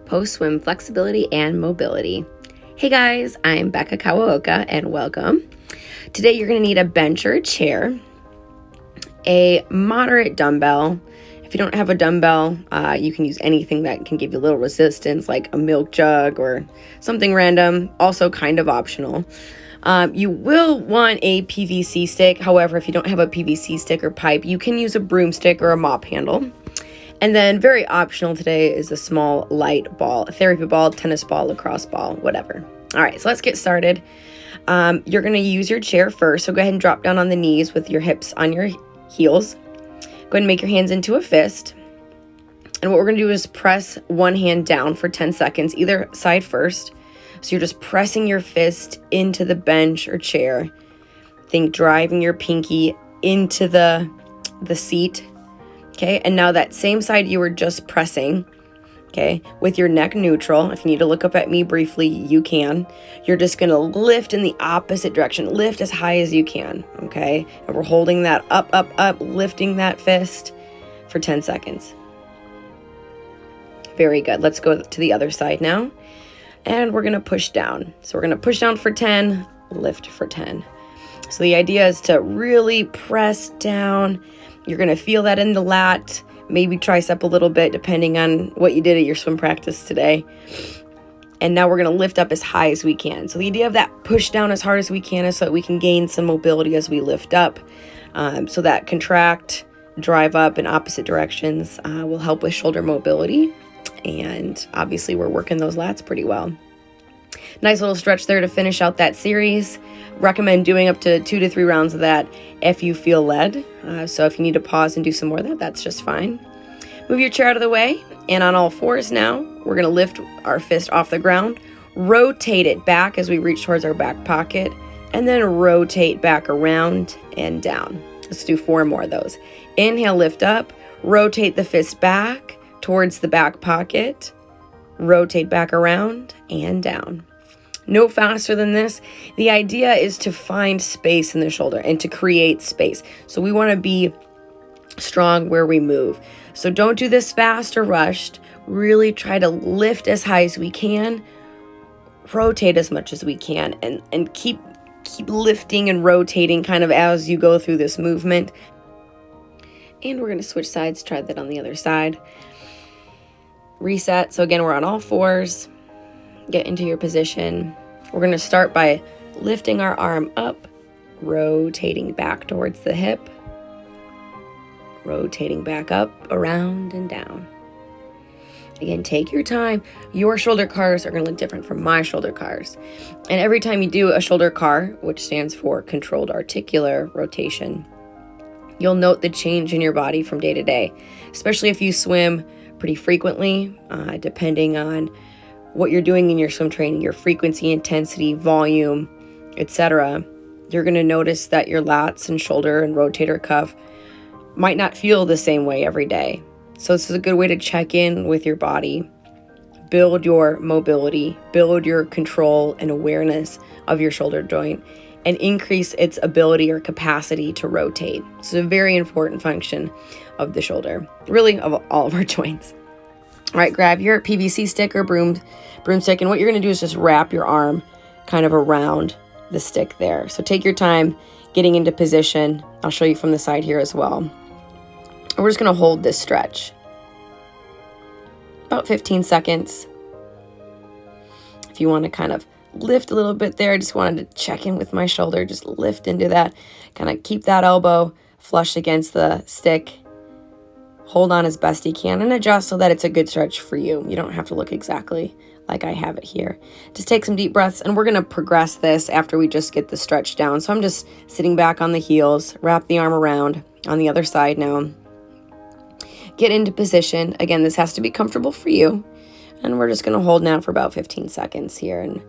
post-swim flexibility and mobility. Hey guys, I'm Becca Kawaoka and welcome. Today you're going to need a bench or a chair, a moderate dumbbell. If you don't have a dumbbell, you can use anything that can give you a little resistance, like a milk jug or something random, also kind of optional. You will want a PVC stick. However, if you don't have a PVC stick or pipe, you can use a broomstick or a mop handle. And then very optional today is a small light ball, a therapy ball, tennis ball, lacrosse ball, whatever. All right, so let's get started. You're going to use your chair first. So go ahead and drop down on the knees with your hips on your heels. Go ahead and make your hands into a fist. And what we're going to do is press one hand down for 10 seconds, either side first. So you're just pressing your fist into the bench or chair. Think driving your pinky into the seat. Okay, and now that same side you were just pressing, okay, with your neck neutral. If you need to look up at me briefly, you can. You're just going to lift in the opposite direction. Lift as high as you can, okay? And we're holding that up, lifting that fist for 10 seconds. Very good. Let's go to the other side now. And we're going to push down. So we're going to push down for 10, lift for 10. So the idea is to really press down. You're going to feel that in the lat, maybe tricep a little bit, depending on what you did at your swim practice today. And now we're going to lift up as high as we can. So the idea of that push down as hard as we can is so that we can gain some mobility as we lift up. So that contract, drive up in opposite directions will help with shoulder mobility. And obviously we're working those lats pretty well. Nice little stretch there to finish out that series. Recommend doing up to 2 to 3 rounds of that if you feel led. So if you need to pause and do some more of that, that's just fine. Move your chair out of the way, and on all fours now, we're going to lift our fist off the ground, rotate it back as we reach towards our back pocket, and then rotate back around and down. Let's do 4 more of those. Inhale, lift up, rotate the fist back towards the back pocket, rotate back around and down. No faster than this. The idea is to find space in the shoulder and to create space. So we want to be strong where we move. So don't do this fast or rushed. Really try to lift as high as we can, rotate as much as we can, and keep lifting and rotating kind of as you go through this movement. And we're going to switch sides, try that on the other side. Reset. So again, we're on all fours. Get into your position. We're going to start by lifting our arm up, rotating back towards the hip, rotating back up, around, and down. Again, take your time. Your shoulder cars are going to look different from my shoulder cars. And every time you do a shoulder car, which stands for controlled articular rotation, you'll note the change in your body from day to day, especially if you swim pretty frequently, depending on what you're doing in your swim training, your frequency, intensity, volume, etc. You're going to notice that your lats and shoulder and rotator cuff might not feel the same way every day. So this is a good way to check in with your body, build your mobility, build your control and awareness of your shoulder joint, and increase its ability or capacity to rotate. It's a very important function of the shoulder, really of all of our joints. All right, grab your PVC stick or broomstick, and what you're going to do is just wrap your arm kind of around the stick there. So take your time getting into position. I'll show you from the side here as well. And we're just going to hold this stretch. About 15 seconds. If you want to kind of lift a little bit there, I just wanted to check in with my shoulder, just lift into that, kind of keep that elbow flush against the stick. Hold on as best you can and adjust so that it's a good stretch for you. You don't have to look exactly like I have it here. Just take some deep breaths, and we're going to progress this after we just get the stretch down. So I'm just sitting back on the heels, wrap the arm around on the other side now. Get into position. Again, this has to be comfortable for you. And we're just going to hold now for about 15 seconds here, and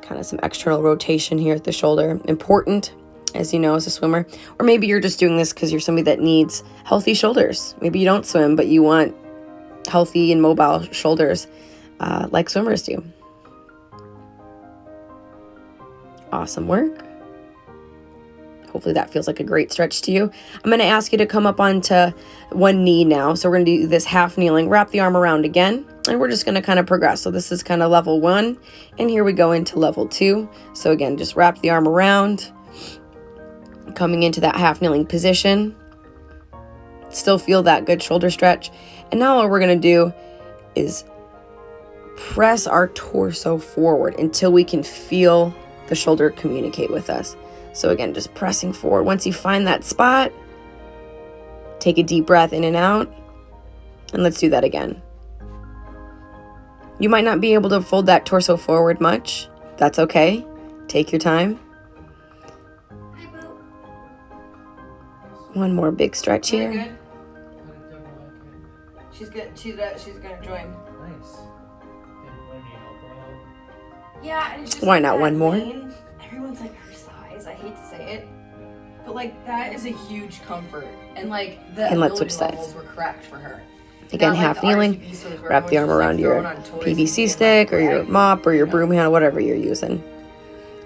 kind of some external rotation here at the shoulder. Important, as you know, as a swimmer. Or maybe you're just doing this because you're somebody that needs healthy shoulders. Maybe you don't swim, but you want healthy and mobile shoulders like swimmers do. Awesome work. Hopefully that feels like a great stretch to you. I'm going to ask you to come up onto one knee now. So we're going to do this half kneeling, wrap the arm around again, and we're just going to kind of progress. So this is kind of level 1, and here we go into level 2. So again, just wrap the arm around, coming into that half kneeling position. Still feel that good shoulder stretch. And now what we're going to do is press our torso forward until we can feel the shoulder communicate with us. So again, just pressing forward. Once you find that spot, take a deep breath in and out, and let's do that again. You might not be able to fold that torso forward much. That's okay. Take your time. One more big stretch here. Good. She's good. She's gonna join. Nice. Yeah, and it's just Why not one more? Everyone's like her size. I hate to say it, but like that is a huge comfort, and like the And let's switch ability levels sides. were correct for her. Again, Not like half the kneeling, RGB stores where wrap the arm everyone's just, around like, your throwing on toys and PVC being, stick or your like, mop or your broom handle, whatever you're using.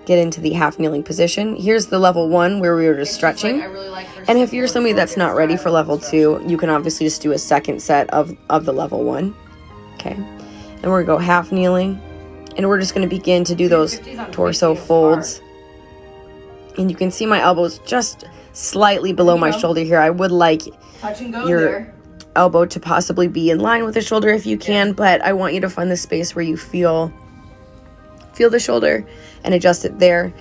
Get into the half kneeling position. Here's the level 1 where we were just It's stretching. like, I really like her And if you're support somebody that's not focused ready for style level of stretching. 2, you can obviously just do a second set of the level 1. Okay. And we're going to go half kneeling. And we're just going to begin to do those 50s on torso 50 is folds. And you can see my elbows just slightly below my shoulder here. I would like Touch and go your there. elbow to possibly be in line with the shoulder if you can, but I want you to find the space where you feel the shoulder and adjust it there.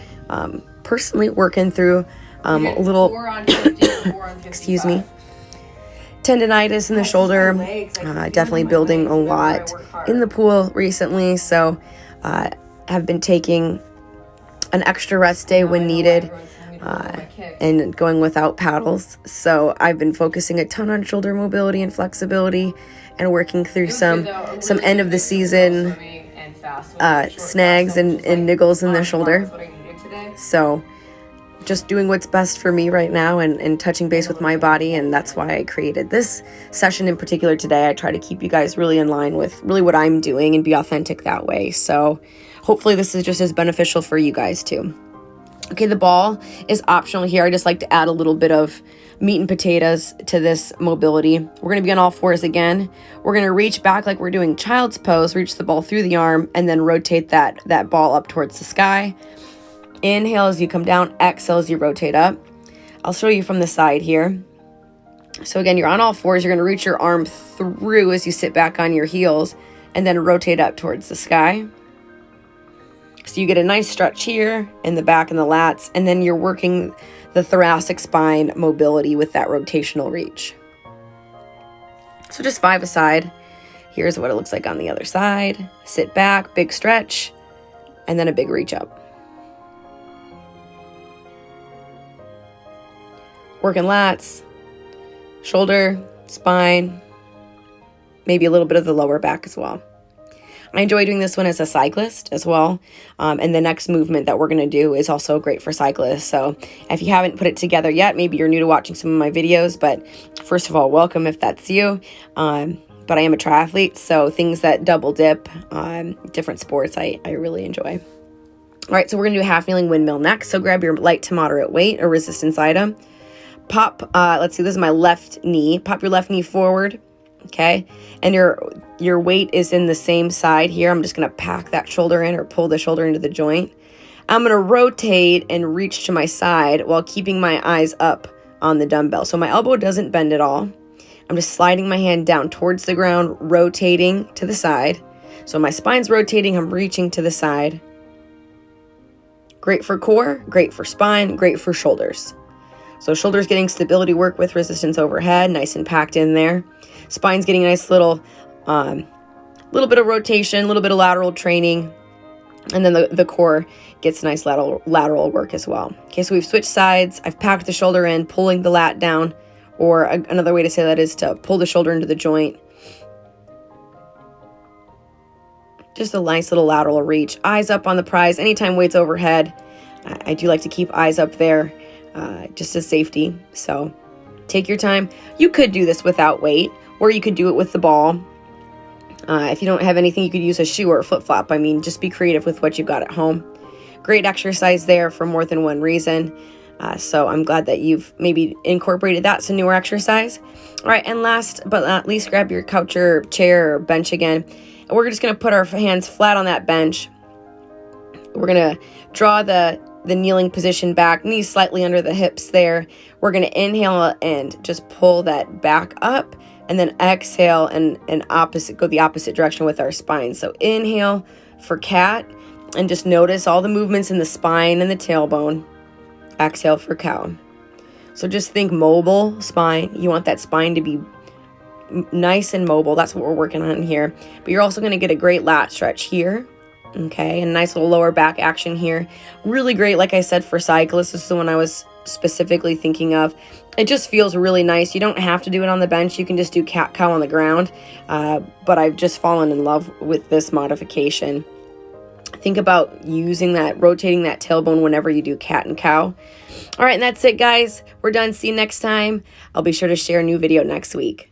Personally working through a little 4 on 50, 4 on 55. excuse me, tendonitis in the shoulder. Definitely building a lot in the pool recently, so have been taking an extra rest day when needed and going without paddles. So I've been focusing a ton on shoulder mobility and flexibility and working through some end of the season snags and niggles in the shoulder. So just doing what's best for me right now and touching base with my body, and that's why I created this session in particular today. I try to keep you guys really in line with really what I'm doing and be authentic that way. So hopefully this is just as beneficial for you guys too. Okay, the ball is optional here. I just like to add a little bit of meat and potatoes to this mobility. We're going to be on all fours again. We're going to reach back like we're doing child's pose, reach the ball through the arm, and then rotate that ball up towards the sky. Inhale as you come down, exhale as you rotate up. I'll show you from the side here. So again, you're on all fours. You're going to reach your arm through as you sit back on your heels and then rotate up towards the sky. So you get a nice stretch here in the back and the lats, and then you're working the thoracic spine mobility with that rotational reach. So just 5 aside. Here's what it looks like on the other side. Sit back, big stretch, and then a big reach up. Working lats, shoulder, spine, maybe a little bit of the lower back as well. I enjoy doing this one as a cyclist as well. And the next movement that we're going to do is also great for cyclists. So if you haven't put it together yet, maybe you're new to watching some of my videos, but first of all, welcome if that's you. But I am a triathlete, so things that double dip, different sports, I really enjoy. All right, so we're going to do a half kneeling windmill next. So grab your light to moderate weight or resistance item. Pop, let's see, this is my left knee. Pop your left knee forward. Okay, and your weight is in the same side here. I'm just going to pack that shoulder in or pull the shoulder into the joint. I'm going to rotate and reach to my side while keeping my eyes up on the dumbbell. So my elbow doesn't bend at all. I'm just sliding my hand down towards the ground, rotating to the side. So my spine's rotating, I'm reaching to the side. Great for core, great for spine, great for shoulders. So shoulders getting stability work with resistance overhead, nice and packed in there. Spine's getting a nice little bit of rotation, a little bit of lateral training. And then the core gets nice lateral work as well. Okay, so we've switched sides. I've packed the shoulder in, pulling the lat down, or another way to say that is to pull the shoulder into the joint. Just a nice little lateral reach. Eyes up on the prize. Anytime weight's overhead, I do like to keep eyes up there, just as safety. So take your time. You could do this without weight, or you could do it with the ball. If you don't have anything, you could use a shoe or a flip-flop. I mean, just be creative with what you've got at home. Great exercise there for more than one reason. So I'm glad that you've maybe incorporated that to newer exercise. All right, and last but not least, grab your couch or chair or bench again. And we're just going to put our hands flat on that bench. We're going to draw the kneeling position back, knees slightly under the hips there. We're going to inhale and just pull that back up, and then exhale and go the opposite direction with our spine. So inhale for cat, and just notice all the movements in the spine and the tailbone. Exhale for cow. So just think mobile spine. You want that spine to be nice and mobile. That's what we're working on here. But you're also going to get a great lat stretch here. Okay, and a nice little lower back action here. Really great, like I said, for cyclists. This is the one I was specifically thinking of. It just feels really nice. You don't have to do it on the bench. You can just do cat-cow on the ground. But I've just fallen in love with this modification. Think about using that, rotating that tailbone whenever you do cat and cow. All right, and that's it, guys. We're done. See you next time. I'll be sure to share a new video next week.